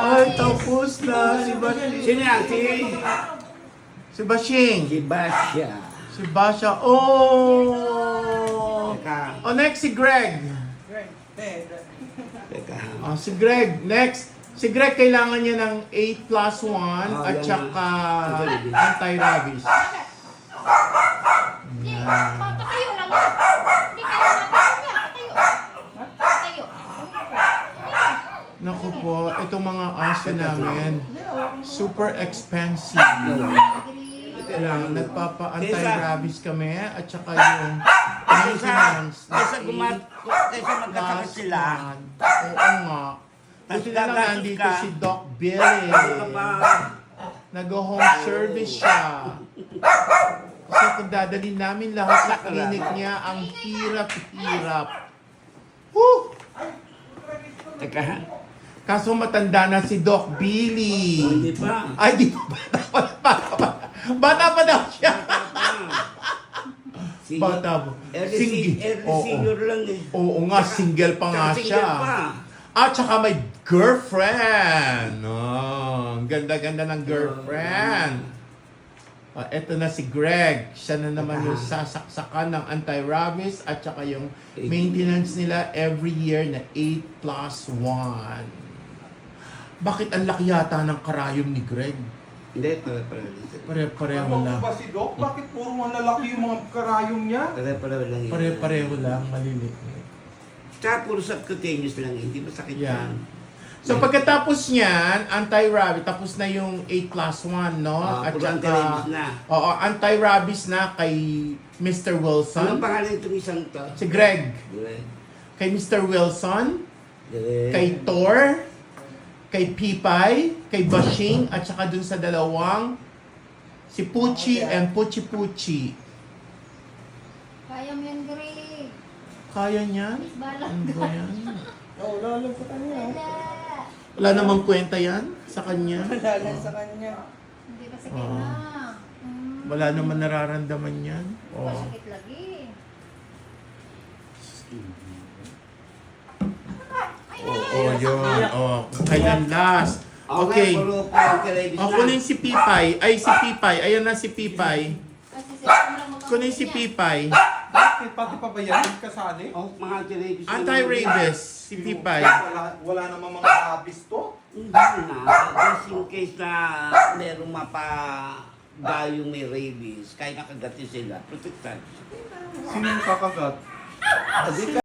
Ay, tapos na. Sino yan? Si Bashing. Si Basya. Si Basha. Oh! Teka. Oh, next si Greg. Teka. Oh, si Greg. Next. Si Greg kailangan niya ng 8+1 at yan. saka anti-rabies. Patayo lang yan. Hindi kayo patayo. Patayo. Naku po, itong mga aso namin, super expensive. Kailangan nagpapa-anti-rabies kami at saka yung maintenance. Kaysa magkasakit sila. Oo nga. Buti na lang nandito si Doc Billy. Nag-home service siya. Kasi kung dadalhin namin lahat sa clinic niya, ang hirap-hirap. Woo! Teka. Kaso matanda na si Doc Billy. Hindi pa. Ay, di pa. Bata pa daw siya. Bata pa. Early senior lang eh. Oo nga, single pa nga Tsaka siya. single pa. At saka may girlfriend. Oh, ang ganda-ganda ng girlfriend. Eto na si Greg. Siya na naman yung sasaksakan ng anti-rabies at saka yung maintenance nila every year na 8+1. Bakit ang laki yata ng karayom ni Greg? Hindi, Pare-pareho Ano lang. ba si Doc? Bakit puro malalaki yung mga karayom niya? pare-pareho lang yun. Pare-pareho lang, maliliit. Tsaka puro subcutaneous lang, hindi masakit Yan. yan. So pagkatapos niyan, anti-rabies, tapos na yung 8+1, no? At Puro saka, anti-rabies na. oo, anti-rabies na kay Mr. Anong Wilson. pangalan itong isang to? Si Greg. Greg. Kay Mr. Wilson. Greg. Kay Thor. Kay Pipay. Kay Bashing. At saka dun sa dalawang, si Pucci and Pucci Pucci. Kaya mo yan, Greg. Kaya niyan? Balang Ano ba yan? Oo, lalo sa kanya. Wala. Wala namang kwenta yan sa kanya. Lalo sa kanya. Hindi pa sakit Oo. na. Wala naman nararamdaman yan. Oh. Sakit lagi. Oo, yun. Oh, kailan last? Okay. Puro anti-rabies na. Kunin si Pipay. Ay, si Pipay. Ayan na si Pipay. Kasi sa lang mga Kunin si Pipay. Bakit? Pati pa ba yan? Kasali? Mga anti-rabies. Anti-rabies. Si Pipay. Wala namang mga rabies to. Hindi na. Just in case na merong dayong may rabies, kahit nakagatin sila, protektan. Sino yung kakagat?